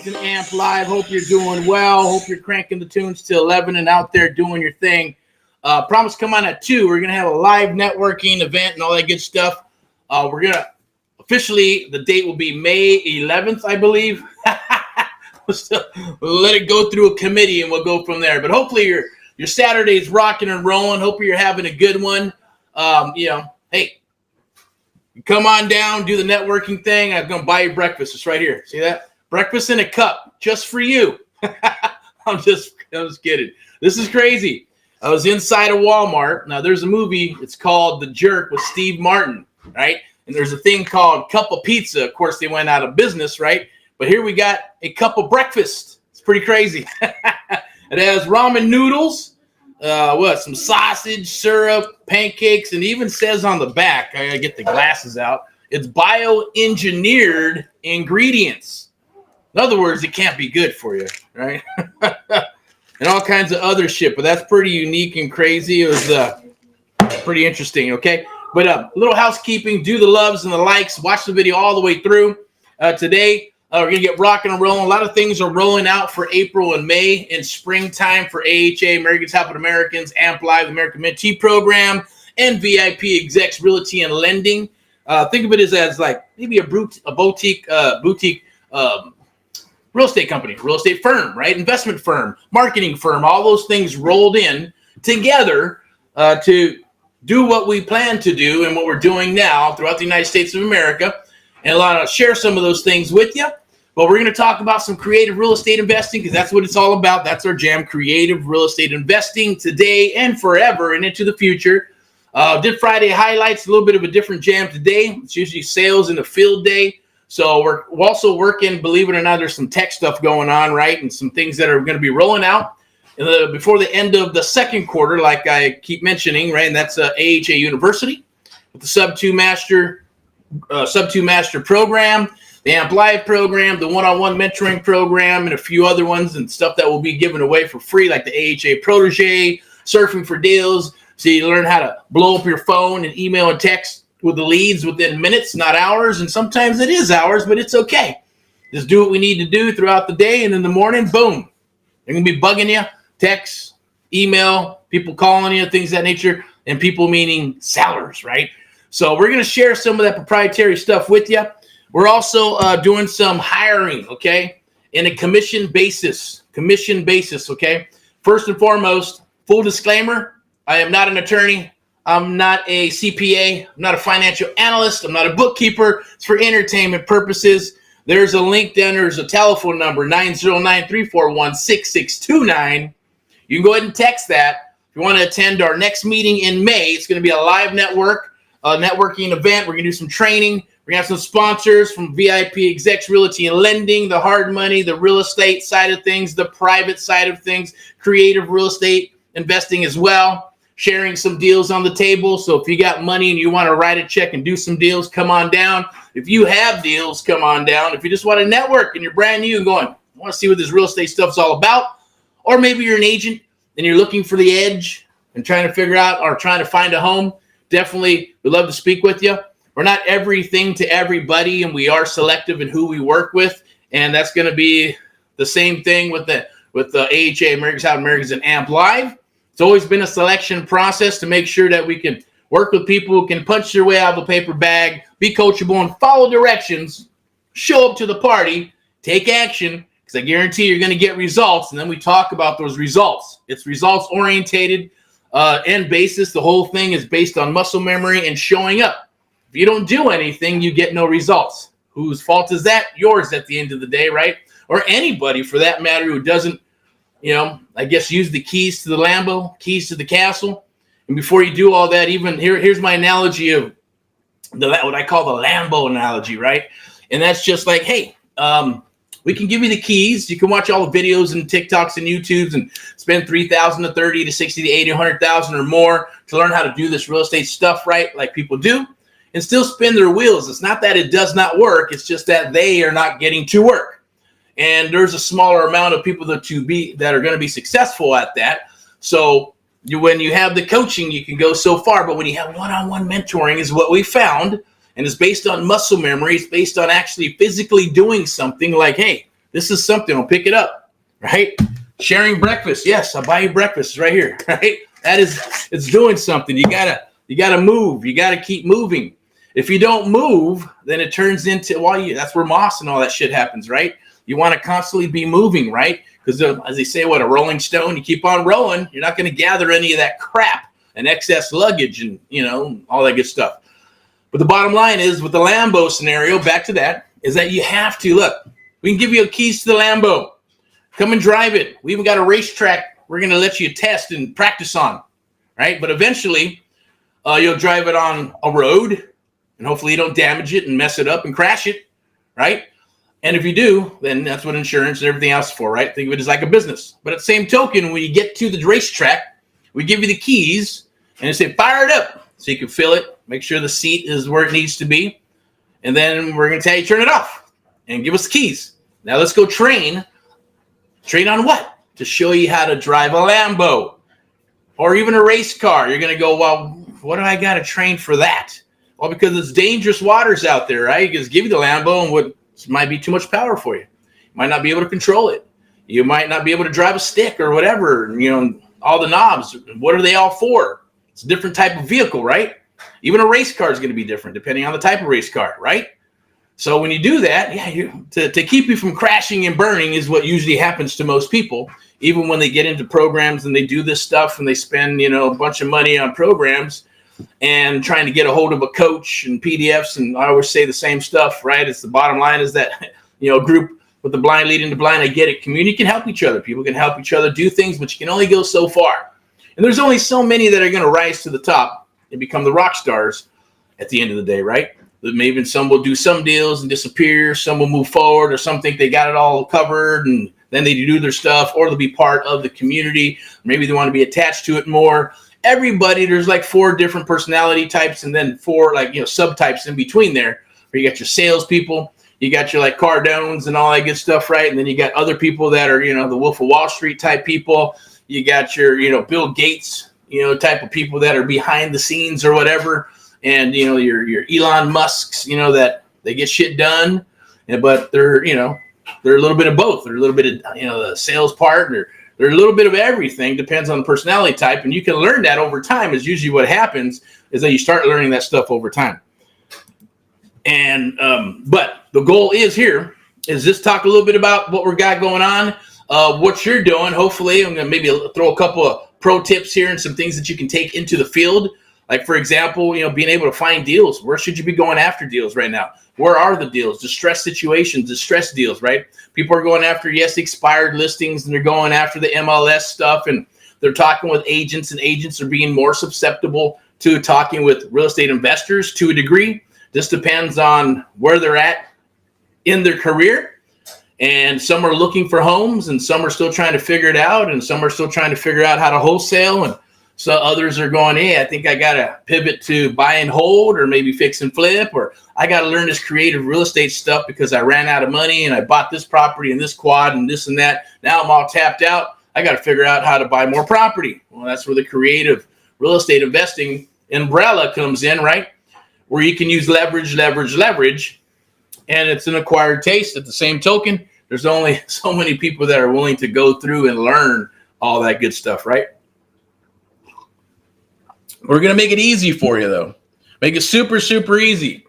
VIPeXecs and AMP live. Hope you're doing well. Hope you're cranking the tunes to 11 and out there doing your thing. Promise come on at 2. We're going to have a live networking event and all that good stuff. We're going to officially, the date will be May 11th, I believe. We'll let it go through a committee and we'll go from there. But hopefully your Saturday's rocking and rolling. Hope you're having a good one. Hey, come on down, do the networking thing. I'm going to buy you breakfast. It's right here. See that? Breakfast in a cup just for you. I'm just kidding. This is crazy. I was inside of Walmart. Now, there's a movie. It's called The Jerk with Steve Martin, right? And there's a thing called Cup of Pizza. Of course, they went out of business, right? But here we got a cup of breakfast. It's pretty crazy. It has ramen noodles, some sausage, syrup, pancakes, and even says on the back, I gotta get the glasses out, it's bioengineered ingredients. In other words, it can't be good for you, right? And all kinds of other shit, but that's pretty unique and crazy. It was pretty interesting, okay? But a little housekeeping, do the loves and the likes, watch the video all the way through. Today, we're going to get rocking and rolling. A lot of things are rolling out for April and May in springtime for AHA, Americans Helping Americans, AMP Live, the American Mentee Program, and VIPeXecs Realty and Lending. Think of it as like maybe a boutique real estate company, real estate firm, right? Investment firm, marketing firm, all those things rolled in together to do what we plan to do and what we're doing now throughout the United States of America. And share some of those things with you. But we're going to talk about some creative real estate investing because that's what it's all about. That's our jam, creative real estate investing today and forever and into the future. Did Friday highlights, a little bit of a different jam today. It's usually sales in the field day. So we're also working, believe it or not, there's some tech stuff going on, right? And some things that are going to be rolling out before the end of the second quarter, like I keep mentioning, right? And that's AHA University with the SubtoMaster program, the AMP Live program, the one-on-one mentoring program, and a few other ones and stuff that will be given away for free, like the AHA Protege, Surfing for Deals. So you learn how to blow up your phone and email and text with the leads within minutes, not hours. And sometimes it is hours, but it's okay. Just do what we need to do throughout the day. And in the morning, boom, they're going to be bugging you, text, email, people calling you, things of that nature, and people meaning sellers, right? So we're going to share some of that proprietary stuff with you. We're also doing some hiring, okay, in a commission basis, okay? First and foremost, full disclaimer, I am not an attorney. I'm not a CPA. I'm not a financial analyst. I'm not a bookkeeper. It's for entertainment purposes. There's a link down. There's a telephone number, 909-341-6629. You can go ahead and text that. If you want to attend our next meeting in May, it's going to be a live networking event. We're going to do some training. We're going to have some sponsors from VIPeXecs Realty and Lending, the hard money, the real estate side of things, the private side of things, creative real estate investing as well, sharing some deals on the table. So if you got money and you want to write a check and do some deals, come on down. If you have deals, come on down. If you just want to network and you're brand new and going, I want to see what this real estate stuff's all about, or maybe you're an agent and you're looking for the edge and trying to figure out or trying to find a home, definitely we'd love to speak with you. We're not everything to everybody, and we are selective in who we work with, and that's going to be the same thing with the AHA, Americans Helping Americans, and AMP Live. It's always been a selection process to make sure that we can work with people who can punch their way out of a paper bag, be coachable, and follow directions, show up to the party, take action, because I guarantee you're going to get results, and then we talk about those results. It's results-orientated and basis. The whole thing is based on muscle memory and showing up. If you don't do anything, you get no results. Whose fault is that? Yours at the end of the day, right? Or anybody for that matter who doesn't, I guess use the keys to the Lambo, keys to the castle. And before you do all that, even here's my analogy of what I call the Lambo analogy, right? And that's just like, hey, we can give you the keys. You can watch all the videos and TikToks and YouTubes and spend $3,000 to $30,000 to $60,000 to $80,000, $100,000 or more to learn how to do this real estate stuff right, like people do, and still spin their wheels. It's not that it does not work. It's just that they are not getting to work. And there's a smaller amount of people that are going to be successful at that. So when you have the coaching, you can go so far. But when you have one-on-one mentoring is what we found, and it's based on muscle memory. It's based on actually physically doing something like, hey, This is something. I'll pick it up, right? Sharing breakfast. Yes, I'll buy you breakfast right here, right? It's doing something. You gotta move. You gotta keep moving. If you don't move, then it turns into, that's where moss and all that shit happens, right? You want to constantly be moving, right? Because as they say, a rolling stone, you keep on rolling, you're not going to gather any of that crap and excess luggage and, all that good stuff. But the bottom line is, with the Lambo scenario, back to that, is that you have to, look, we can give you keys to the Lambo. Come and drive it. We even got a racetrack we're going to let you test and practice on, right? But eventually, you'll drive it on a road, and hopefully you don't damage it and mess it up and crash it, right? And if you do, then that's what insurance and everything else is for, right? Think of it as like a business. But at the same token, when you get to the racetrack, we give you the keys and you say, fire it up. So you can fill it, make sure the seat is where it needs to be. And then we're going to tell you, turn it off and give us the keys. Now let's go train. Train on what? To show you how to drive a Lambo or even a race car. You're going to go, well, what do I got to train for that? Well, because it's dangerous waters out there, right? You just give you the Lambo and what might be too much power for you. You might not be able to control it. You might not be able to drive a stick or whatever, all the knobs. What are they all for? It's a different type of vehicle, right? Even a race car is going to be different depending on the type of race car, right? So when you do that, to keep you from crashing and burning is what usually happens to most people, even when they get into programs and they do this stuff and they spend, a bunch of money on programs and trying to get a hold of a coach and PDFs. And I always say the same stuff, right? It's the bottom line is that, group with the blind leading the blind. I get it. Community can help each other. People can help each other do things, but you can only go so far. And there's only so many that are going to rise to the top and become the rock stars at the end of the day, right? Maybe some will do some deals and disappear. Some will move forward, or some think they got it all covered and then they do their stuff, or they'll be part of the community. Maybe they want to be attached to it more. Everybody, there's like 4 different personality types and then 4 subtypes in between there, where you got your salespeople, you got your Cardones and all that good stuff, right? And then you got other people that are, the Wolf of Wall Street type people. You got your, Bill Gates, type of people that are behind the scenes or whatever. And, your Elon Musks, that they get shit done, but they're a little bit of both. They're a little bit of, the sales part, and they're a little bit of everything, depends on the personality type. And you can learn that over time. Is usually what happens is that you start learning that stuff over time. And, but the goal is here is just talk a little bit about what we got going on, what you're doing. Hopefully I'm going to maybe throw a couple of pro tips here and some things that you can take into the field. Like, for example, being able to find deals. Where should you be going after deals right now? Where are the deals? Distress situations, distress deals, right? People are going after, expired listings, and they're going after the MLS stuff, and they're talking with agents, and agents are being more susceptible to talking with real estate investors to a degree. This depends on where they're at in their career. And some are looking for homes, and some are still trying to figure it out, and some are still trying to figure out how to wholesale, and so others are going, hey, I think I got to pivot to buy and hold, or maybe fix and flip, or I got to learn this creative real estate stuff because I ran out of money and I bought this property and this quad and this and that. Now I'm all tapped out. I got to figure out how to buy more property. Well, that's where the creative real estate investing umbrella comes in, right? Where you can use leverage. And it's an acquired taste. At the same token, there's only so many people that are willing to go through and learn all that good stuff, right? We're going to make it easy for you, though. Make it super, super easy.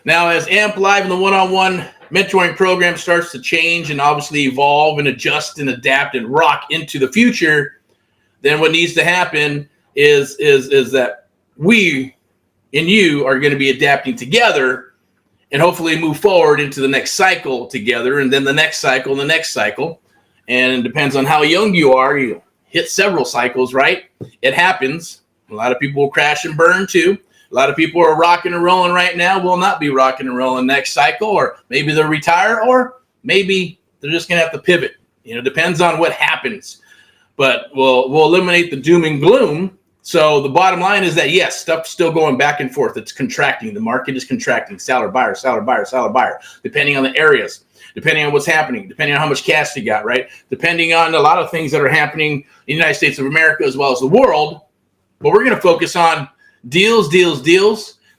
Now, as AMP Live and the one-on-one mentoring program starts to change and obviously evolve and adjust and adapt and rock into the future, then what needs to happen is that we and you are going to be adapting together and hopefully move forward into the next cycle together, and then the next cycle and the next cycle. And it depends on how young you are. You hit several cycles, right? It happens. A lot of people will crash and burn too. A lot of people are rocking and rolling right now, will not be rocking and rolling next cycle, or maybe they'll retire, or maybe they're just going to have to pivot. Depends on what happens. But we'll eliminate the doom and gloom. So the bottom line is that, yes, stuff's still going back and forth. It's contracting. The market is contracting. Seller, buyer, seller, buyer, seller, buyer, depending on the areas, depending on what's happening, depending on how much cash you got, right? Depending on a lot of things that are happening in the United States of America as well as the world. But we're going to focus on deals,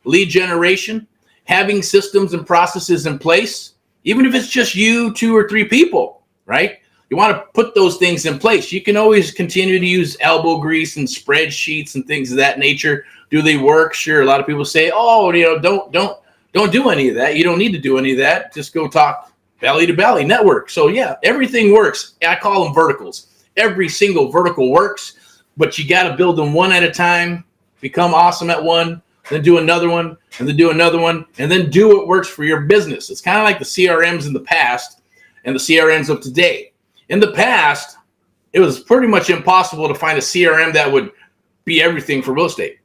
lead generation, having systems and processes in place, even if it's just you, 2 or 3 people, right? You want to put those things in place. You can always continue to use elbow grease and spreadsheets and things of that nature. Do they work? Sure. A lot of people say, oh, don't do any of that. You don't need to do any of that. Just go talk belly to belly network. So yeah, everything works. I call them verticals. Every single vertical works, but you got to build them one at a time, become awesome at one, then do another one, and then do another one, and then do what works for your business. It's kind of like the CRMs in the past and the CRMs of today. In the past, it was pretty much impossible to find a CRM that would be everything for real estate.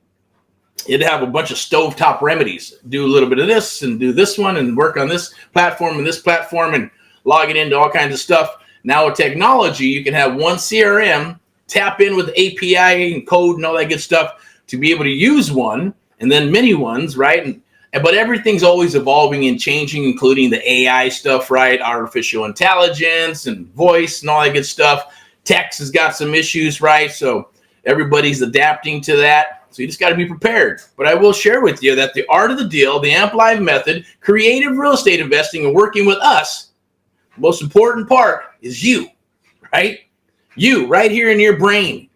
It'd have a bunch of stovetop remedies. Do a little bit of this and do this one and work on this platform and log it into all kinds of stuff. Now with technology, you can have one CRM, tap in with API and code and all that good stuff to be able to use one, and then many ones, right? But everything's always evolving and changing, including the AI stuff, right? Artificial intelligence and voice and all that good stuff. Text has got some issues, right? So everybody's adapting to that. So you just got to be prepared. But I will share with you that the art of the deal, the AMP Live method, creative real estate investing, and working with us, the most important part is you, right? You, right here in your brain,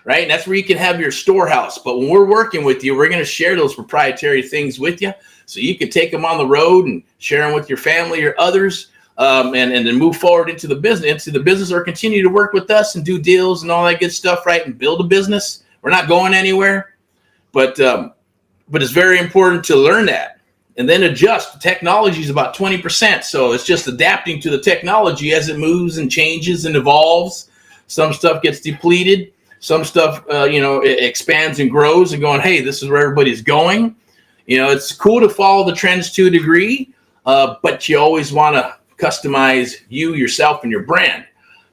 right? And that's where you can have your storehouse. But when we're working with you, we're going to share those proprietary things with you so you can take them on the road and share them with your family or others, and then move forward into the business, or continue to work with us and do deals and all that good stuff, right? And build a business. We're not going anywhere, but it's very important to learn that and then adjust. The technology is about 20%. So it's just adapting to the technology as it moves and changes and evolves. Some stuff gets depleted. Some stuff, it expands and grows and going, hey, this is where everybody's going. It's cool to follow the trends to a degree, but you always want to customize you, yourself, and your brand.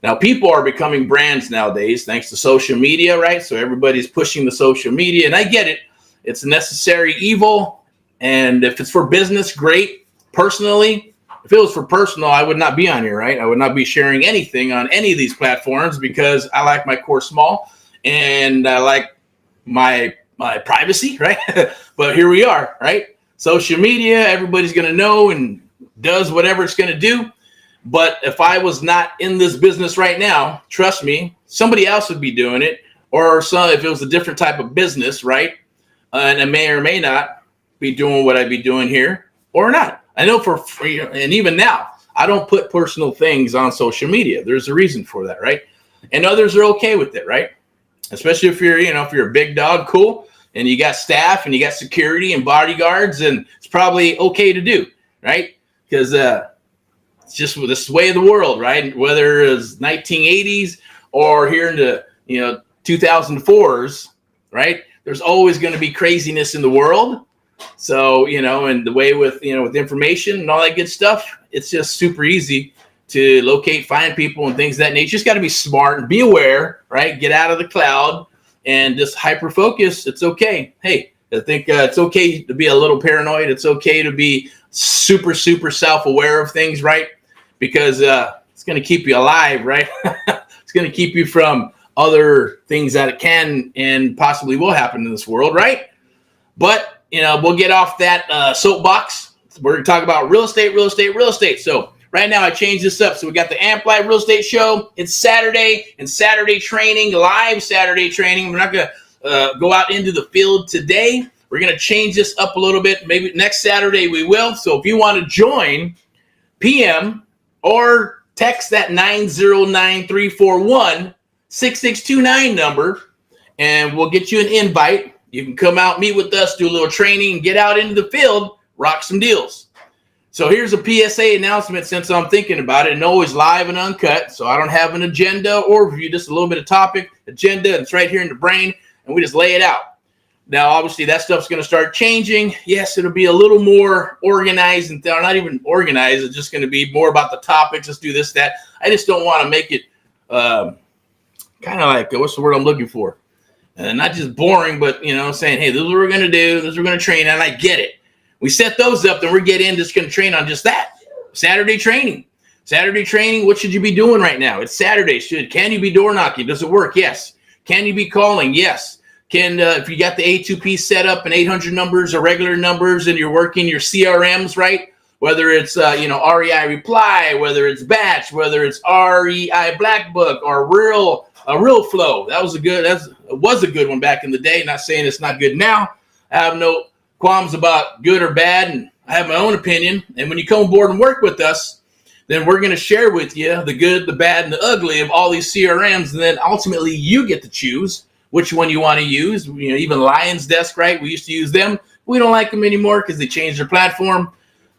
Now, people are becoming brands nowadays thanks to social media, right? So everybody's pushing the social media, and I get it. It's a necessary evil, and if it's for business, great. Personally, if it was for personal, I would not be on here, right? I would not be sharing anything on any of these platforms because I like my core small and I like my privacy, right? But here we are, right? Social media, everybody's going to know and does whatever it's going to do. But if I was not in this business right now, trust me, somebody else would be doing it. Or if it was a different type of business, right? And I may or may not be doing what I'd be doing here or not. I know for free, and even now, I don't put personal things on social media. There's a reason for that, right? And others are okay with it, right? Especially if you're a big dog, cool, and you got staff and you got security and bodyguards, and it's probably okay to do, right? Because it's just this way of the world, right? Whether it's 1980s or here in the 2004s, right? There's always going to be craziness in the world. So, and the way with information and all that good stuff, it's just super easy to locate, find people and things of that nature. You just got to be smart and be aware, right? Get out of the cloud and just hyper focus. It's okay. Hey, I think it's okay to be a little paranoid. It's okay to be super, super self-aware of things, right? Because it's going to keep you alive, right? It's going to keep you from other things that can and possibly will happen in this world, right? But we'll get off that soapbox. We're going to talk about real estate. So right now I changed this up. So we got the AMP Live Real Estate Show. It's Saturday and Saturday training, live Saturday training. We're not going to go out into the field today. We're going to change this up a little bit. Maybe next Saturday we will. So if you want to join, PM or text that 909-341-6629 number, and we'll get you an invite. You can come out, meet with us, do a little training, get out into the field, rock some deals. So here's a PSA announcement since I'm thinking about it, and always live and uncut. So I don't have an agenda or review, just a little bit of topic, agenda. It's right here in the brain, and we just lay it out. Now, obviously, that stuff's going to start changing. Yes, it'll be a little more organized, and not even organized. It's just going to be more about the topics. Let's do this, that. I just don't want to make it kind of like, what's the word I'm looking for? Not just boring, but, saying, hey, this is what we're going to do. This is what we're going to train. And I get it. We set those up, then we're just going to train on just that. Saturday training. What should you be doing right now? It's Saturday. Can you be door knocking? Does it work? Yes. Can you be calling? Yes. If you got the A2P set up and 800 numbers or regular numbers and you're working your CRMs, right? whether it's REI Reply, whether it's Batch, whether it's REI Black Book, or Real Flow. That was a good one back in the day. Not saying it's not good now. I have no qualms about good or bad, and I have my own opinion. And when you come aboard and work with us, then we're going to share with you the good, the bad, and the ugly of all these CRMs, and then ultimately you get to choose which one you want to use. Even Lion's Desk, right? We used to use them. We don't like them anymore because they changed their platform.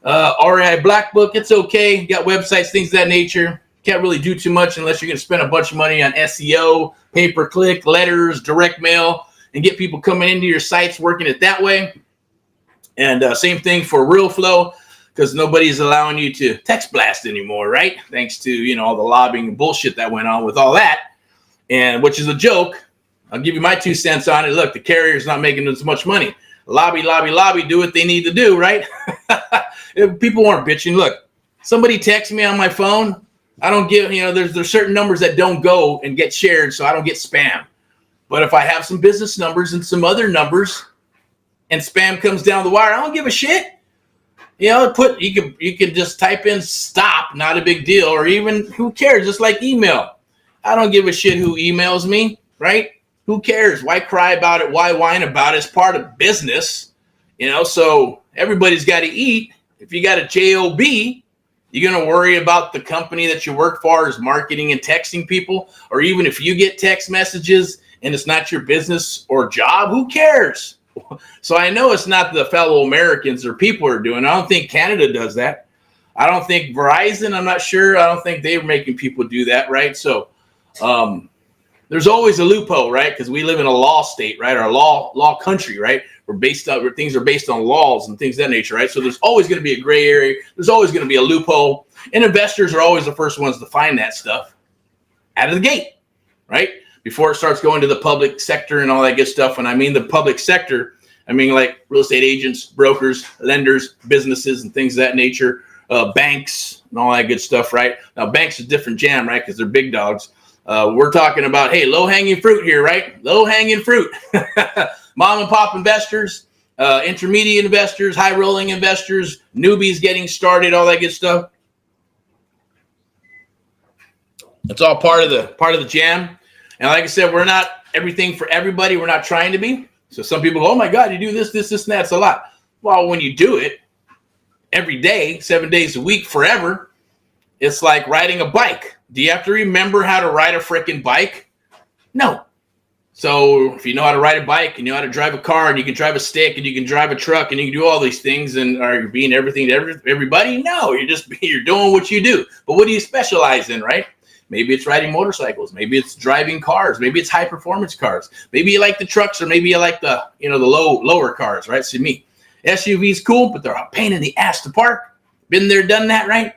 REI Black Book, it's okay. You got websites, things of that nature. Can't really do too much unless you're going to spend a bunch of money on SEO, pay-per-click, letters, direct mail, and get people coming into your sites, working it that way. And same thing for Real Flow, because nobody's allowing you to text blast anymore, right? Thanks to all the lobbying and bullshit that went on with all that, and which is a joke. I'll give you my 2 cents on it. Look, the carrier's not making as much money. Lobby, do what they need to do, right? If people aren't bitching. Look, somebody texts me on my phone. I don't give, there's certain numbers that don't go and get shared, so I don't get spam. But if I have some business numbers and some other numbers and spam comes down the wire, I don't give a shit. You can just type in stop, not a big deal, or even who cares, just like email. I don't give a shit who emails me, right? Who cares? Why cry about it? Why whine about it? It's part of business, so everybody's got to eat. If you got a job, you're going to worry about the company that you work for is marketing and texting people, or even if you get text messages and it's not your business or job, who cares? So I know it's not the fellow Americans or people are doing. I don't think Canada does that. I don't think Verizon, I'm not sure. I don't think they're making people do that, right? So there's always a loophole, right? Because we live in a law state, right? Or a law country, right? Where things are based on laws and things of that nature, right? So there's always going to be a gray area. There's always going to be a loophole. And investors are always the first ones to find that stuff out of the gate, right? Before it starts going to the public sector and all that good stuff. When I mean the public sector, I mean like real estate agents, brokers, lenders, businesses, and things of that nature, banks, and all that good stuff, right? Now, banks is a different jam, right? Because they're big dogs. We're talking about, hey, low-hanging fruit here, right? Low-hanging fruit. Mom and pop investors, intermediate investors, high-rolling investors, newbies getting started, all that good stuff. It's all part of the jam. And like I said, we're not everything for everybody. We're not trying to be. So some people go, oh, my God, you do this, and that. It's a lot. Well, when you do it every day, 7 days a week, forever, it's like riding a bike. Do you have to remember how to ride a freaking bike? No. So if you know how to ride a bike and you know how to drive a car and you can drive a stick and you can drive a truck and you can do all these things, and are you being everything to everybody? No, you're doing what you do. But what do you specialize in, right? Maybe it's riding motorcycles. Maybe it's driving cars. Maybe it's high performance cars. Maybe you like the trucks, or maybe you like the lower cars, right? See me, SUVs cool, but they're a pain in the ass to park. Been there, done that, right?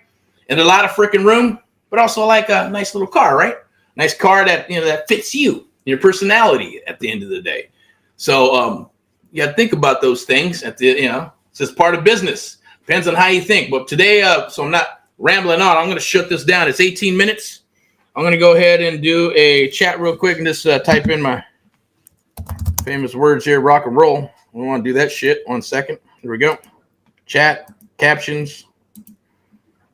And a lot of freaking room, but also like a nice little car, right? Nice car that that fits you, your personality at the end of the day. So you got to think about those things it's just part of business. Depends on how you think. But today, so I'm not rambling on. I'm going to shut this down. It's 18 minutes. I'm going to go ahead and do a chat real quick and just type in my famous words here, rock and roll. We want to do that shit. 1 second. Here we go. Chat, captions.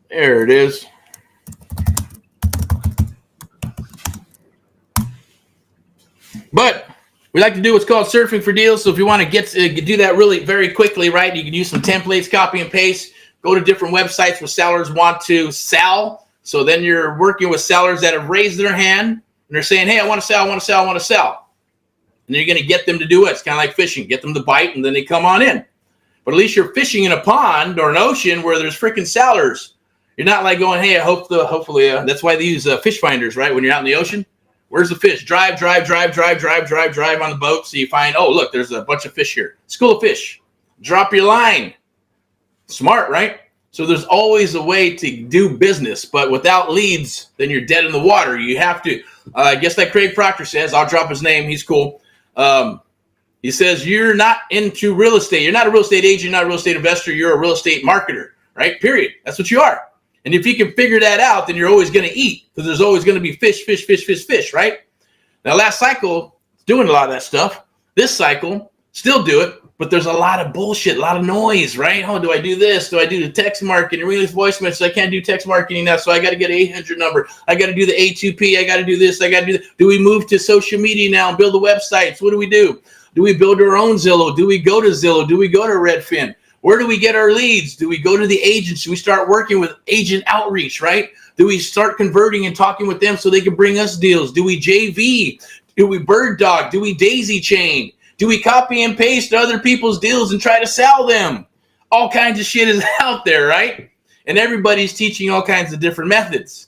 There it is. But we like to do what's called surfing for deals. So if you want to do that really very quickly, right, you can use some templates, copy and paste, go to different websites where sellers want to sell. So then you're working with sellers that have raised their hand and they're saying, hey, I want to sell. And you're going to get them to do it. It's kind of like fishing. Get them to bite, and then they come on in. But at least you're fishing in a pond or an ocean where there's freaking sellers. You're not like going, hey, hopefully, that's why they use fish finders, right? When you're out in the ocean, where's the fish? Drive on the boat. So you find, oh, look, there's a bunch of fish here. School of fish. Drop your line. Smart, right? So there's always a way to do business, but without leads, then you're dead in the water. You have to, I guess like Craig Proctor says, I'll drop his name. He's cool. He says, you're not into real estate. You're not a real estate agent. You're not a real estate investor. You're a real estate marketer, right? Period. That's what you are. And if you can figure that out, then you're always going to eat, because there's always going to be fish, right? Now, last cycle, doing a lot of that stuff. This cycle, still do it, But there's a lot of bullshit, a lot of noise, right? Oh, do I do this? Do I do the text marketing? Release voice message. I can't do text marketing now, so I got to get an 800 number. I got to do the A2P. I got to do this. I got to do that. Do we move to social media now and build the websites? What do we do? Do we build our own Zillow? Do we go to Zillow? Do we go to Redfin? Where do we get our leads? Do we go to the agents? Do we start working with agent outreach, right? Do we start converting and talking with them so they can bring us deals? Do we JV? Do we bird dog? Do we daisy chain? Do we copy and paste other people's deals and try to sell them? All kinds of shit is out there, right? And everybody's teaching all kinds of different methods.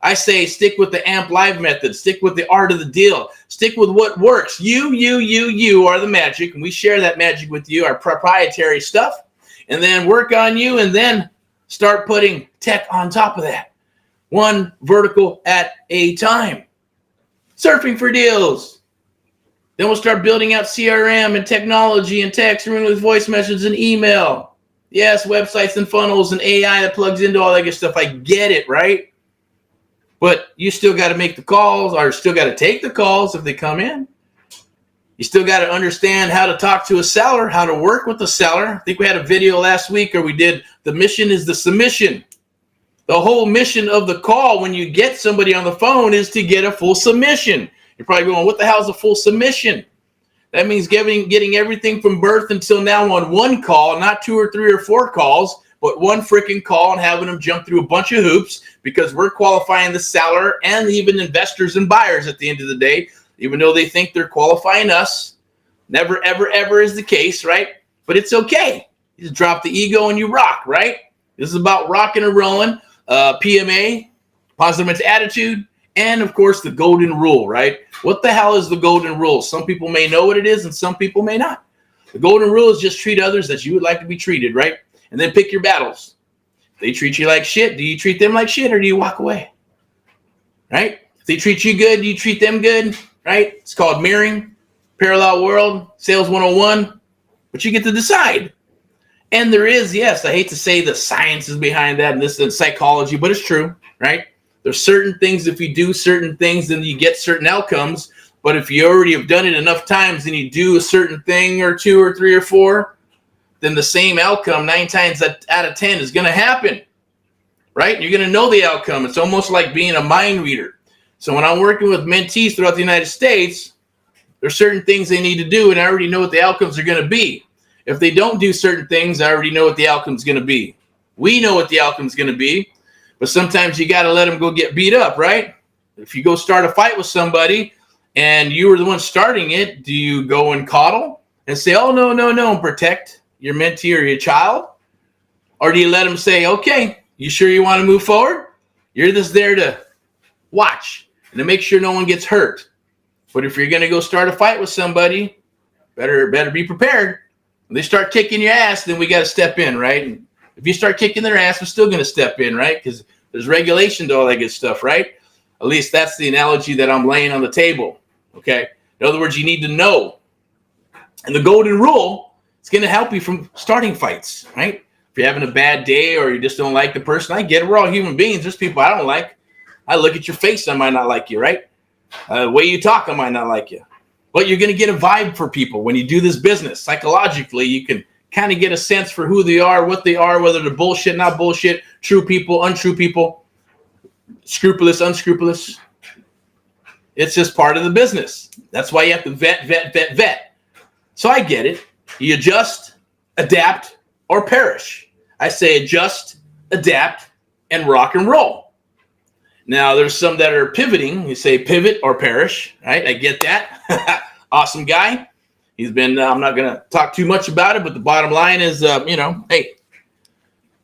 I say stick with the AMP live method. Stick with the art of the deal. Stick with what works. You are the magic, and we share that magic with you, our proprietary stuff, and then work on you, and then start putting tech on top of that. One vertical at a time. Surfing for deals. Then we'll start building out CRM and technology and text and with voice messages and email. Yes, websites and funnels and AI that plugs into all that good stuff. I get it, right? But you still got to make the calls, or still got to take the calls if they come in. You still got to understand how to talk to a seller, how to work with the seller. I think we had a video last week, or we did the mission is the submission. The whole mission of the call when you get somebody on the phone is to get a full submission. You're probably going, what the hell is a full submission? That means getting everything from birth until now on one call, not 2 or 3 or 4 calls, but one freaking call, and having them jump through a bunch of hoops because we're qualifying the seller and even investors and buyers at the end of the day, even though they think they're qualifying us. Never, ever, ever is the case, right? But it's okay. You just drop the ego and you rock, right? This is about rocking and rolling. PMA, positive mental attitude, and of course the golden rule, right? What the hell is the golden rule? Some people may know what it is and some people may not. The golden rule is just treat others as you would like to be treated, right? And then pick your battles. If they treat you like shit, do you treat them like shit, or do you walk away? Right? If they treat you good, do you treat them good? Right? It's called mirroring, parallel world, sales 101, but you get to decide. And there is, yes, I hate to say the science is behind that and this is psychology, but it's true, right? There's certain things, if you do certain things, then you get certain outcomes. But if you already have done it enough times and you do a certain thing or 2 or 3 or 4, then the same outcome 9 times out of 10 is going to happen, right? You're going to know the outcome. It's almost like being a mind reader. So when I'm working with mentees throughout the United States, there's certain things they need to do, and I already know what the outcomes are going to be. If they don't do certain things, I already know what the outcome is going to be. We know what the outcome is going to be, but sometimes you got to let them go get beat up, right? If you go start a fight with somebody and you were the one starting it, do you go and coddle and say, oh, no, and protect your mentee or your child? Or do you let them say, okay, you sure you want to move forward? You're just there to watch and to make sure no one gets hurt. But if you're going to go start a fight with somebody, better be prepared. When they start kicking your ass, then we got to step in, right? And if you start kicking their ass, we're still going to step in, right? Because there's regulation to all that good stuff, right? At least that's the analogy that I'm laying on the table, okay? In other words, you need to know. And the golden rule is going to help you from starting fights, right? If you're having a bad day or you just don't like the person, I get it. We're all human beings. There's people I don't like. I look at your face, I might not like you, right? The way you talk, I might not like you. But you're going to get a vibe for people when you do this business. Psychologically, you can kind of get a sense for who they are, what they are, whether they're bullshit, not bullshit, true people, untrue people, scrupulous, unscrupulous. It's just part of the business. That's why you have to vet. So I get it. You adjust, adapt, or perish. I say adjust, adapt, and rock and roll. Now, there's some that are pivoting. You say pivot or perish, right? I get that. Awesome guy. He's been, I'm not going to talk too much about it, but the bottom line is, hey,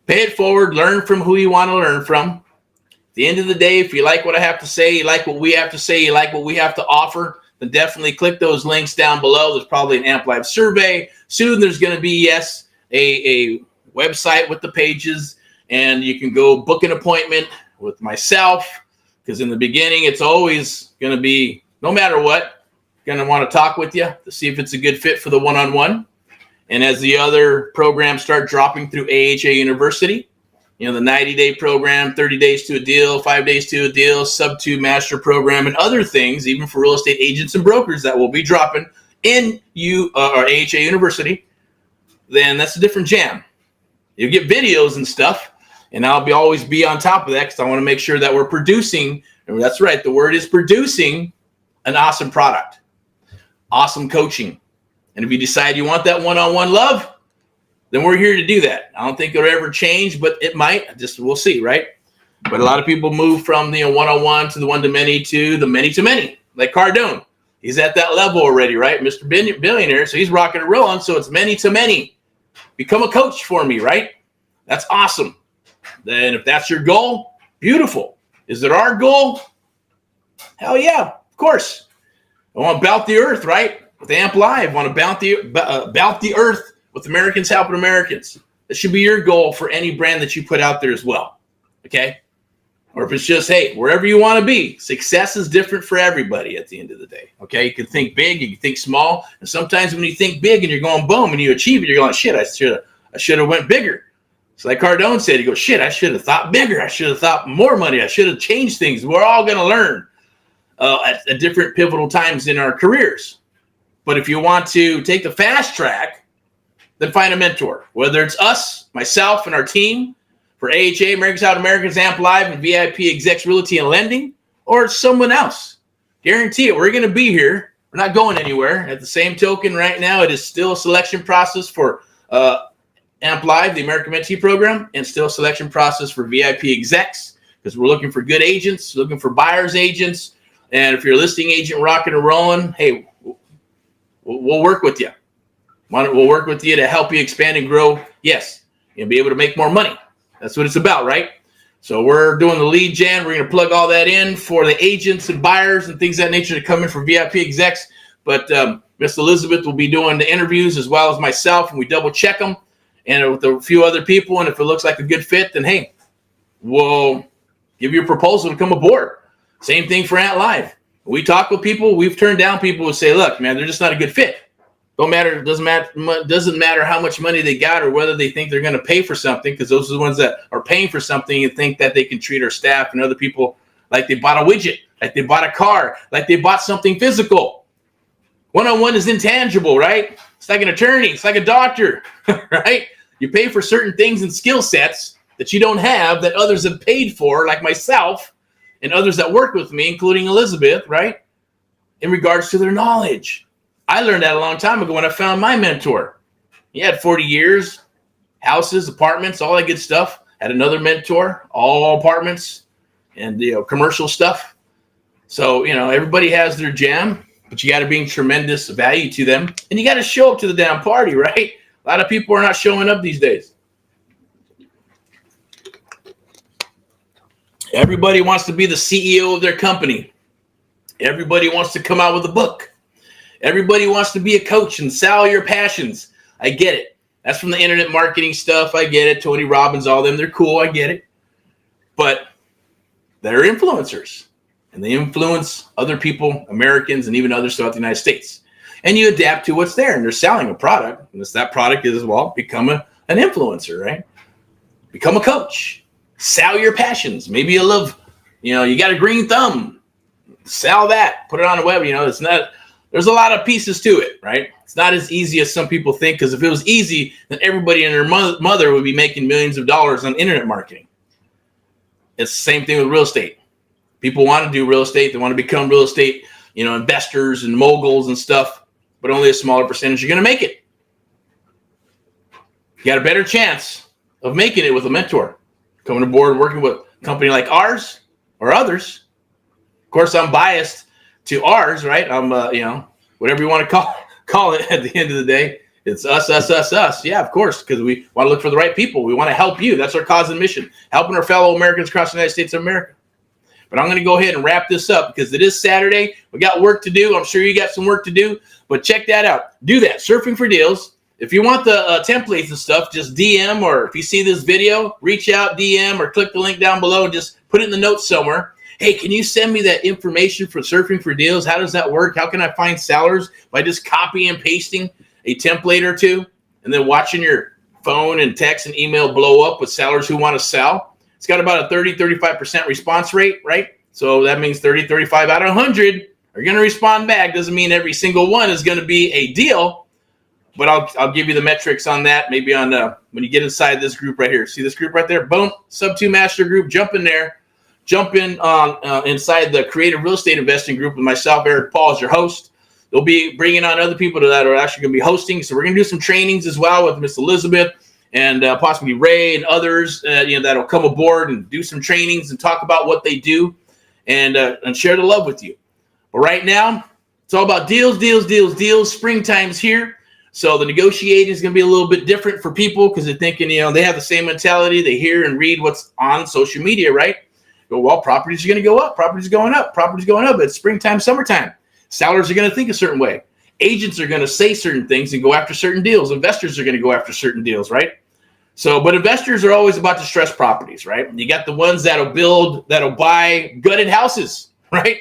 pay it forward, learn from who you want to learn from. At the end of the day, if you like what I have to say, you like what we have to say, you like what we have to offer, then definitely click those links down below. There's probably an AMP Live survey. Soon there's going to be, yes, a website with the pages, and you can go book an appointment with myself, because in the beginning, it's always going to be, no matter what, going to want to talk with you to see if it's a good fit for the one-on-one. And as the other programs start dropping through AHA University, the 90-day program, 30 days to a deal, 5 days to a deal, SubtoMaster program, and other things, even for real estate agents and brokers that will be dropping in AHA University, then that's a different jam. You get videos and stuff, and I'll always be on top of that because I want to make sure that we're producing. And that's right. The word is producing an awesome product, awesome coaching. And if you decide you want that one-on-one love, then we're here to do that. I don't think it'll ever change, but it might. We'll see, right? But a lot of people move from the one-on-one to the one-to-many to the many-to-many, like Cardone. He's at that level already, right? Mr. Billionaire, so he's rocking and rolling, so it's many-to-many. Become a coach for me, right? That's awesome. Then if that's your goal, beautiful. Is it our goal? Hell yeah, of course. I want to bout the earth, right? With AMP Live, I want to bout the earth with Americans helping Americans. That should be your goal for any brand that you put out there as well, okay? Or if it's just, hey, wherever you want to be, success is different for everybody at the end of the day, okay? You can think big, you can think small, and sometimes when you think big and you're going boom and you achieve it, you're going, shit, I should have went bigger. So like Cardone said, he goes, shit, I should have thought bigger. I should have thought more money. I should have changed things. We're all going to learn at different pivotal times in our careers. But if you want to take the fast track, then find a mentor, whether it's us, myself, and our team for AHA, Americans Out Americans, AMP Live, and VIPeXecs Realty and Lending, or it's someone else. Guarantee it. We're going to be here. We're not going anywhere. At the same token, right now, it is still a selection process for AMP Live, the American Mentee program, and still a selection process for VIPeXecs because we're looking for good agents, looking for buyers agents. And if you're a listing agent rocking and rolling, hey, we'll work with you. We'll work with you to help you expand and grow. Yes, you'll be able to make more money. That's what it's about, right? So we're doing the lead gen. We're going to plug all that in for the agents and buyers and things of that nature to come in for VIPeXecs. But Miss Elizabeth will be doing the interviews as well as myself, and we double check them and with a few other people. And if it looks like a good fit, then hey, we'll give you a proposal to come aboard. Same thing for Ant Live. We talk with people. We've turned down people who say, look, man, they're just not a good fit. Doesn't matter how much money they got or whether they think they're going to pay for something, because those are the ones that are paying for something and think that they can treat our staff and other people like they bought a widget, like they bought a car, like they bought something physical. One-on-one is intangible, right? It's like an attorney. It's like a doctor, right? You pay for certain things and skill sets that you don't have that others have paid for, like myself and others that work with me, including Elizabeth, right? In regards to their knowledge. I learned that a long time ago when I found my mentor. He had 40 years, houses, apartments, all that good stuff. Had another mentor, all apartments and commercial stuff. So, everybody has their jam, but you got to bring tremendous value to them. And you got to show up to the damn party, right? A lot of people are not showing up these days. Everybody wants to be the CEO of their company. Everybody wants to come out with a book. Everybody wants to be a coach and sell your passions. I get it. That's from the internet marketing stuff. I get it. Tony Robbins, all them, they're cool. I get it. But they're influencers. And they influence other people, Americans, and even others throughout the United States. And you adapt to what's there. And they're selling a product. And that product is, become an influencer, right? Become a coach. Sell your passions. Maybe you love, you got a green thumb. Sell that. Put it on the web. It's not... There's a lot of pieces to it, right? It's not as easy as some people think, because if it was easy, then everybody and their mother would be making millions of dollars on internet marketing. It's the same thing with real estate. People want to do real estate. They want to become real estate, investors and moguls and stuff, but only a smaller percentage are going to make it. You got a better chance of making it with a mentor, coming aboard and working with a company like ours or others. Of course, I'm biased to ours, right? I'm, whatever you want to call it at the end of the day. It's us. Yeah, of course, because we want to look for the right people. We want to help you. That's our cause and mission, helping our fellow Americans across the United States of America. But I'm going to go ahead and wrap this up because it is Saturday. We got work to do. I'm sure you got some work to do, but check that out. Do that. Surfing for Deals. If you want the templates and stuff, just DM, or if you see this video, reach out, DM, or click the link down below and just put it in the notes somewhere. Hey, can you send me that information for Surfing for Deals? How does that work? How can I find sellers by just copy and pasting a template or two and then watching your phone and text and email blow up with sellers who want to sell? It's got about a 30-35% response rate, right? So that means 30-35 out of 100 are going to respond back. Doesn't mean every single one is going to be a deal, but I'll give you the metrics on that. Maybe on when you get inside this group right here. See this group right there? Boom, SubtoMaster group. Jump in there. Jump in on inside the Creative Real Estate Investing group with myself, Eric Paul, as your host. They'll be bringing on other people that are actually going to be hosting. So we're going to do some trainings as well with Miss Elizabeth and possibly Ray and others, that'll come aboard and do some trainings and talk about what they do and share the love with you. But right now, it's all about deals, deals, deals, deals. Springtime's here. So the negotiating is going to be a little bit different for people because they're thinking, they have the same mentality. They hear and read what's on social media, right? Go, well, properties are going to go up. Properties going up. Properties going up. It's springtime, summertime. Sellers are going to think a certain way. Agents are going to say certain things and go after certain deals. Investors are going to go after certain deals, right? So, but investors are always about distressed properties, right? You got the ones that'll buy gutted houses, right?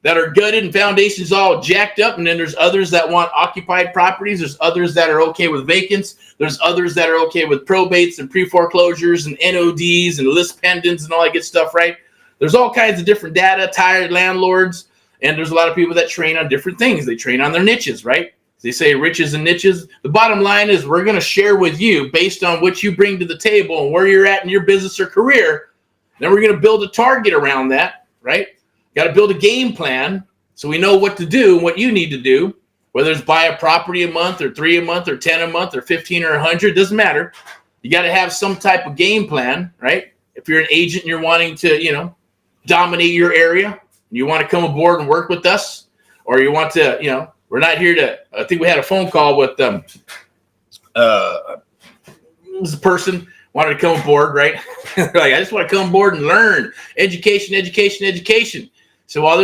That are gutted and foundations all jacked up. And then there's others that want occupied properties. There's others that are okay with vacants. There's others that are okay with probates and pre-foreclosures and NODs and list pendants and all that good stuff, right? There's all kinds of different data, tired landlords. And there's a lot of people that train on different things. They train on their niches, right? They say riches and niches. The bottom line is we're going to share with you based on what you bring to the table and where you're at in your business or career. Then we're going to build a target around that, right? Got to build a game plan so we know what to do and what you need to do, whether it's buy a property a month or 3 a month or 10 a month or 15 or 100, doesn't matter. You got to have some type of game plan, right? If you're an agent and you're wanting to, dominate your area, you want to come aboard and work with us, or you want to, we're not here to, I think we had a phone call with this person wanted to come aboard, right? Like, I just want to come aboard and learn education. So while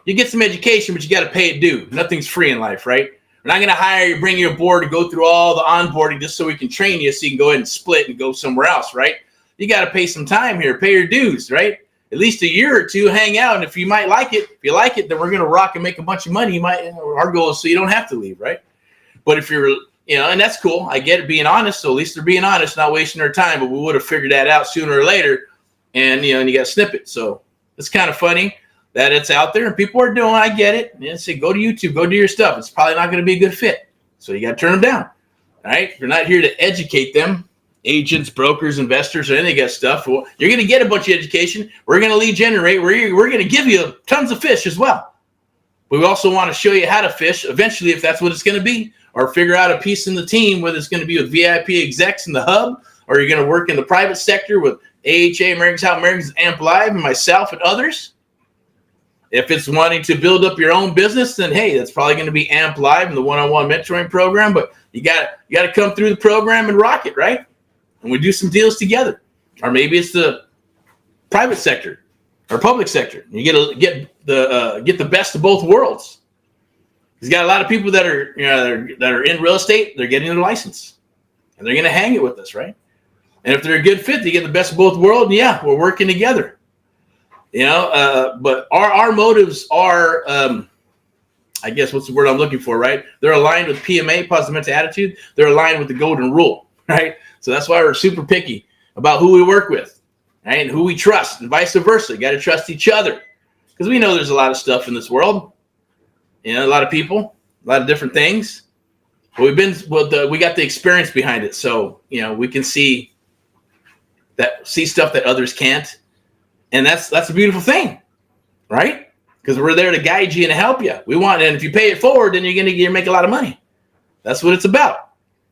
you get some education, but you got to pay it due. Nothing's free in life, right? We're not going to hire you, bring you aboard and go through all the onboarding just so we can train you so you can go ahead and split and go somewhere else, right? You got to pay some time here, pay your dues, right? At least a year or two, hang out. And if you might like it, then we're going to rock and make a bunch of money. Our goal is so you don't have to leave, right? But if you're, and that's cool. I get it being honest. So at least they're being honest, not wasting their time. But we would have figured that out sooner or later. And, and you got to snip it. So it's kind of funny that it's out there and people are doing, I get it. And say, go to YouTube, go do your stuff. It's probably not going to be a good fit. So you got to turn them down. All right. You're not here to educate them. Agents, brokers, investors, or any of that stuff. Well, you're going to get a bunch of education. We're going to lead generate. We're going to give you tons of fish as well. But we also want to show you how to fish eventually, if that's what it's going to be, or figure out a piece in the team, whether it's going to be with VIPeXecs in the hub, or you're going to work in the private sector with AHA, Americans How Americans, AMP Live, and myself and others. If it's wanting to build up your own business, then hey, that's probably going to be AMP Live and the one-on-one mentoring program. But you got to come through the program and rock it, right? And we do some deals together. Or maybe it's the private sector or public sector. You get the best of both worlds. He's got a lot of people that are that are in real estate. They're getting their license, and they're going to hang it with us, right? And if they're a good fit, they get the best of both worlds. And yeah, we're working together. But our motives are, I guess, what's the word I'm looking for, right? They're aligned with PMA, positive mental attitude. They're aligned with the golden rule, right? So that's why we're super picky about who we work with, right? And who we trust, and vice versa. You got to trust each other because we know there's a lot of stuff in this world. A lot of people, a lot of different things. But we got the experience behind it, so we can see stuff that others can't, and that's a beautiful thing, right? Because we're there to guide you and help you. And if you pay it forward, then you're gonna make a lot of money. That's what it's about.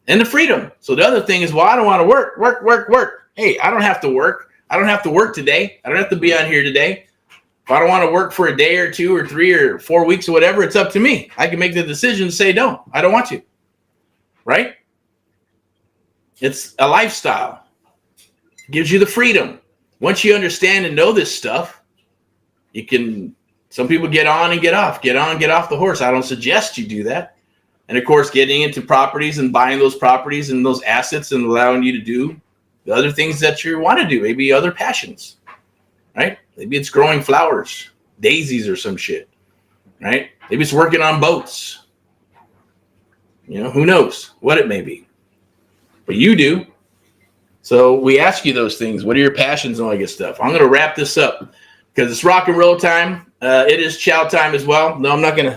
And the freedom. So the other thing is, well, I don't want to work. Hey, I don't have to work. I don't have to work today. I don't have to be on here today. If I don't want to work for a day or 2 or 3 or 4 weeks or whatever, it's up to me. I can make the decision to say, no, I don't want to. Right? It's a lifestyle. It gives you the freedom. Once you understand and know this stuff, some people get on and get off the horse. I don't suggest you do that. And of course, getting into properties and buying those properties and those assets and allowing you to do the other things that you want to do, maybe other passions, right? Maybe it's growing flowers, daisies or some shit, right? Maybe it's working on boats. Who knows what it may be, but you do. So we ask you those things. What are your passions and all that good stuff? I'm going to wrap this up because it's rock and roll time. It is chow time as well. No, I'm not going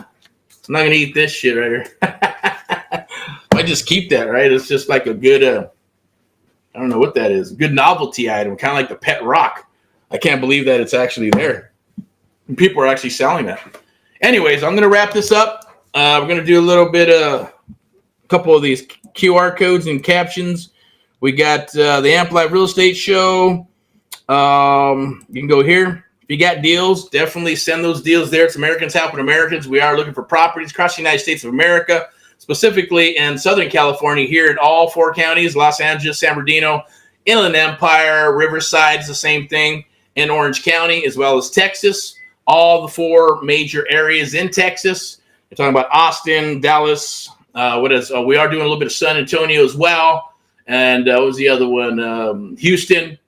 to eat this shit right here. My might just keep that, right? It's just like a good, I don't know what that is, a good novelty item, kind of like the pet rock. I can't believe that it's actually there. And people are actually selling that. Anyways, I'm going to wrap this up. We're going to do a little bit a couple of these QR codes and captions. We got the AMP Live Real Estate Show. You can go here. If you got deals, definitely send those deals there. It's Americans Helping Americans. We are looking for properties across the United States of America, specifically in Southern California, here in all 4 counties, Los Angeles, San Bernardino, Inland Empire, Riverside is the same thing, in Orange County, as well as Texas. All the 4 major areas in Texas. You're talking about Austin, Dallas. We are doing a little bit of San Antonio as well. And what was the other one? Houston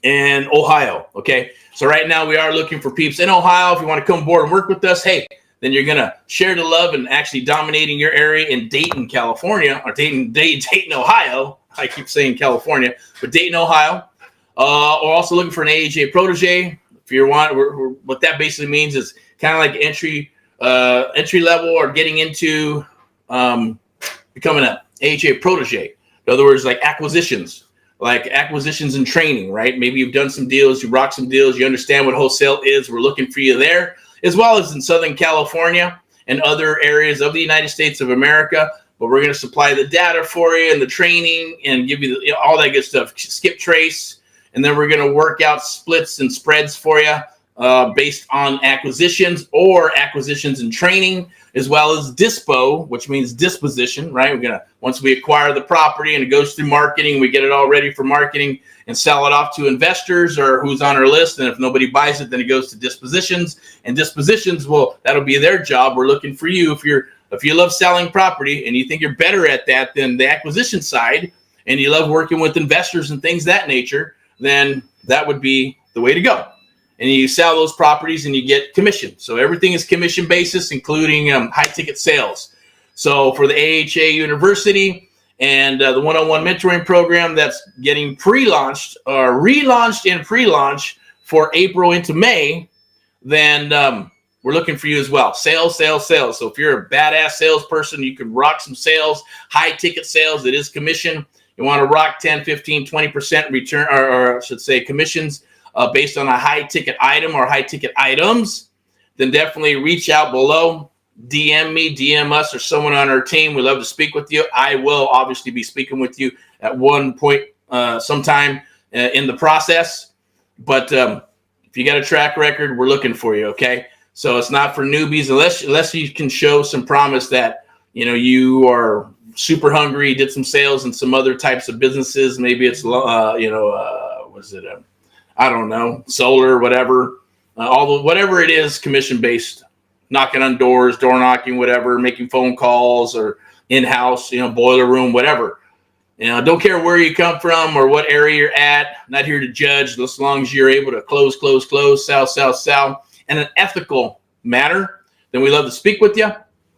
and Ohio. Okay. So right now we are looking for peeps in Ohio. If you want to come aboard and work with us, hey, then you're going to share the love and actually dominating your area in Dayton, California, or Dayton, Ohio. I keep saying California, but Dayton, Ohio. We're also looking for an AHA protege. If you want, what that basically means is kind of like entry level or getting into becoming an AHA protege. In other words, like acquisitions and training, right? Maybe you've done some deals, you rock some deals, you understand what wholesale is. We're looking for you there, as well as in Southern California and other areas of the United States of America. But we're going to supply the data for you and the training and give you all that good stuff. Skip trace. And then we're going to work out splits and spreads for you based on acquisitions or acquisitions and training, as well as dispo, which means disposition, right? We're going to, once we acquire the property and it goes through marketing, we get it all ready for marketing and sell it off to investors or who's on our list. And if nobody buys it, then it goes to dispositions. And dispositions, well, that'll be their job. We're looking for you. If you love selling property and you think you're better at that than the acquisition side, and you love working with investors and things that nature, then that would be the way to go. And you sell those properties and you get commission. So everything is commission basis, including high ticket sales. So for the AHA University and the one-on-one mentoring program that's getting relaunched in pre-launch for April into May, then we're looking for you as well. Sales. So if you're a badass salesperson, you can rock some sales, high ticket sales. It is commission. You want to rock 10, 15, 20% return, or I should say commissions based on a high ticket item or high ticket items, then definitely reach out below. DM me, DM us, or someone on our team. We love to speak with you. I will obviously be speaking with you at one point sometime in the process. But if you got a track record, we're looking for you, okay? So it's not for newbies unless you can show some promise that, you are super hungry, did some sales in some other types of businesses. Maybe it's, I don't know, solar, whatever. Whatever it is, commission-based, knocking on doors, door knocking, whatever, making phone calls or in-house, boiler room, whatever. Don't care where you come from or what area you're at. Not here to judge, as long as you're able to close, sell, in an ethical manner, then we love to speak with you.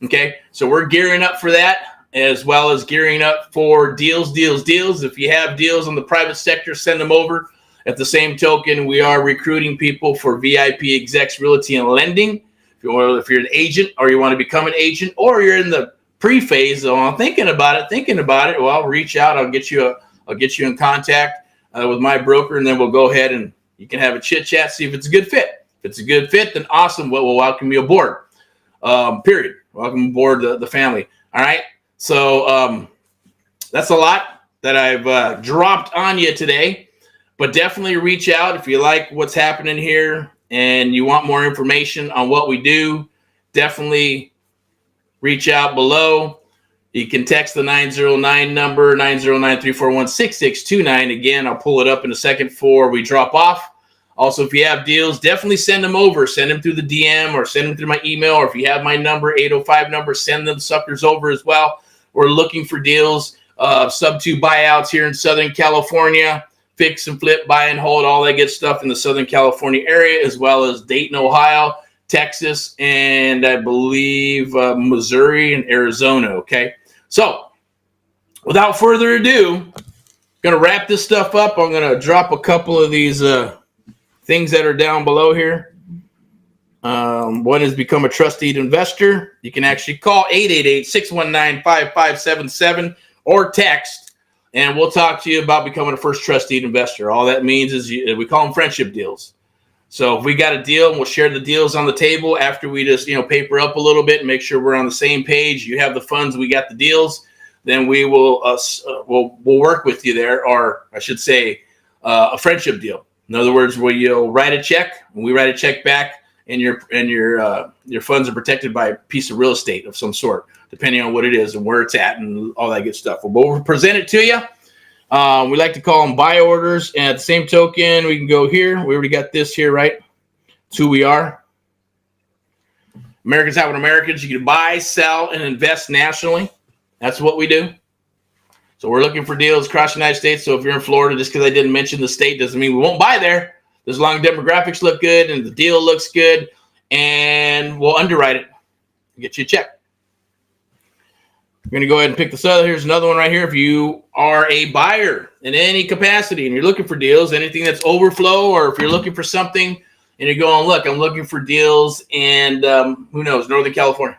Okay, so we're gearing up for that, as well as gearing up for deals. If you have deals on the private sector, send them over. At the same token, we are recruiting people for VIPeXecs Realty and Lending. If you're an agent or you want to become an agent, or you're in the pre-phase, I'm thinking about it. Well, reach out. I'll get you in contact with my broker, and then we'll go ahead and you can have a chit chat, see if it's a good fit. If it's a good fit, then awesome. We'll welcome you aboard. Period. Welcome aboard the family. All right. So that's a lot that I've dropped on you today, but definitely reach out if you like what's happening here and you want more information on what we do. Definitely reach out below. You can text the 909 number, 909-341-6629. Again, I'll pull it up in a second before we drop off. Also, if you have deals, definitely send them over. Send them through the DM or send them through my email. Or if you have my number, 805 number, send them suckers over as well. We're looking for deals, Subto buyouts here in Southern California, fix and flip, buy and hold, all that good stuff in the Southern California area, as well as Dayton, Ohio, Texas, and I believe Missouri and Arizona, okay? So without further ado, I'm going to wrap this stuff up. I'm going to drop a couple of these things that are down below here. One is become a trusted investor. You can actually call 888-619-5577 or text, and we'll talk to you about becoming a first trusted investor. All that means is we call them friendship deals. So if we got a deal, we'll share the deals on the table after we just, paper up a little bit and make sure we're on the same page. You have the funds, we got the deals. Then we will we'll work with you there, or I should say, a friendship deal. In other words, where you'll write a check, and we write a check back, and your funds are protected by a piece of real estate of some sort, depending on what it is and where it's at and all that good stuff. But we'll present it to you. We like to call them buy orders. And at the same token, we can go here. We already got this here, right? It's who we are. Americans Helping Americans. You can buy, sell, and invest nationally. That's what we do. So we're looking for deals across the United States. So if you're in Florida, just because I didn't mention the state doesn't mean we won't buy there. As long as demographics look good and the deal looks good, and we'll underwrite it and get you a check. We're going to go ahead and pick this up. Here's another one right here. If you are a buyer in any capacity and you're looking for deals, anything that's overflow, or if you're looking for something and you're going, look, I'm looking for deals in, who knows, Northern California.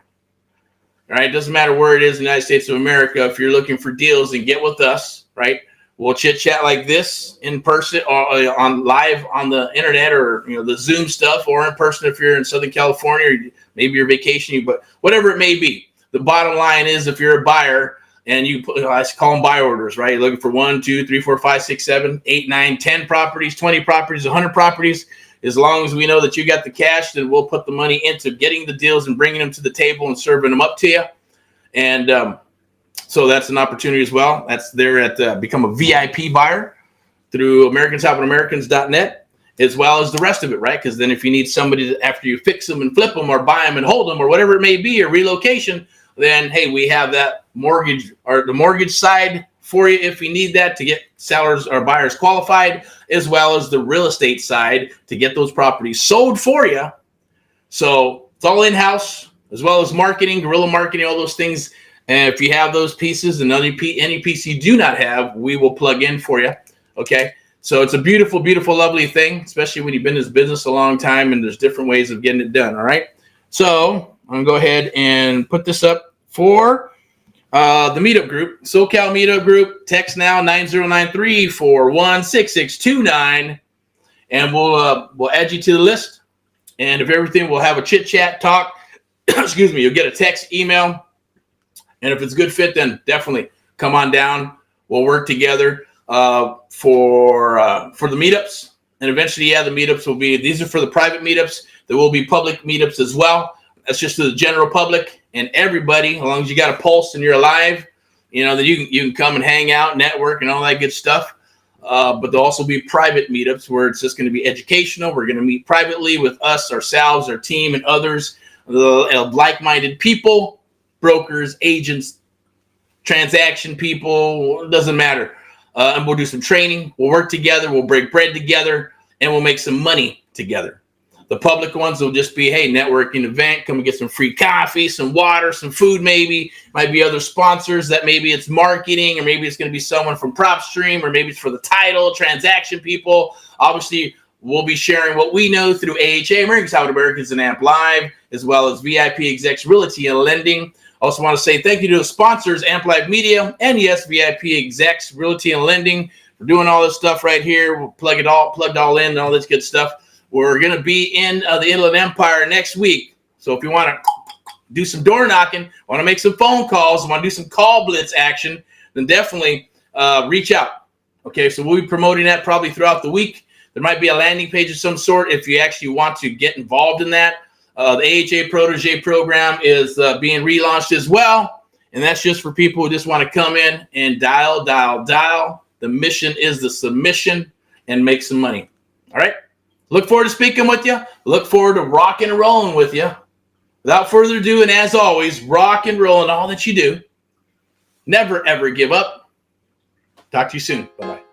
All right, it doesn't matter where it is in the United States of America. If you're looking for deals, then get with us, right? We'll chit chat like this in person or on live on the internet, or the Zoom stuff, or in person if you're in Southern California, or maybe you're vacationing, but whatever it may be. The bottom line is, if you're a buyer and you put, I call them buy orders, right? You're looking for 1, 2, 3, 4, 5, 6, 7, 8, 9, 10 properties, 20 properties, 100 properties. As long as we know that you got the cash, then we'll put the money into getting the deals and bringing them to the table and serving them up to you. And so that's an opportunity as well. That's there at become a VIP buyer through AmericansHelpingAmericans.net, as well as the rest of it, right? Because then if you need somebody to, after you fix them and flip them or buy them and hold them or whatever it may be, or relocation, then hey, we have that mortgage or the mortgage side for you if you need that to get sellers or buyers qualified, as well as the real estate side to get those properties sold for you. So it's all in-house, as well as marketing, guerrilla marketing, all those things. And if you have those pieces and any piece you do not have, we will plug in for you. Okay. So it's a beautiful, beautiful, lovely thing, especially when you've been in this business a long time and there's different ways of getting it done. All right. So I'm going to go ahead and put this up for the Meetup group, SoCal Meetup group. Text now 9093-416-6629, and we'll add you to the list. And if everything, we'll have a chit chat talk. Excuse me. You'll get a text, email, and if it's a good fit, then definitely come on down. We'll work together for the meetups, and eventually, the meetups will be. These are for the private meetups. There will be public meetups as well. That's just to the general public and everybody. As long as you got a pulse and you're alive, then you can come and hang out, network, and all that good stuff. But there'll also be private meetups where it's just going to be educational. We're going to meet privately with us, ourselves, our team, and others, like-minded people, brokers, agents, transaction people. It doesn't matter. And we'll do some training. We'll work together. We'll break bread together, and we'll make some money together. The public ones will just be, hey, networking event, come and get some free coffee, some water, some food maybe. Might be other sponsors that maybe it's marketing, or maybe it's going to be someone from PropStream, or maybe it's for the title, transaction people. Obviously, we'll be sharing what we know through AHA, Americans Helping Americans and AMP Live, as well as VIPeXecs Realty Lending. Also want to say thank you to the sponsors, AMP Live Media, and yes, VIPeXecs Realty and Lending, for doing all this stuff right here. We'll plugged all in and all this good stuff. We're going to be in the Inland Empire next week. So if you want to do some door knocking, want to make some phone calls, want to do some call blitz action, then definitely reach out. Okay, so we'll be promoting that probably throughout the week. There might be a landing page of some sort if you actually want to get involved in that. The AHA Protege program is being relaunched as well. And that's just for people who just want to come in and dial. The mission is the submission and make some money. All right. Look forward to speaking with you. Look forward to rocking and rolling with you. Without further ado, and as always, rock and roll in all that you do. Never, ever give up. Talk to you soon. Bye-bye.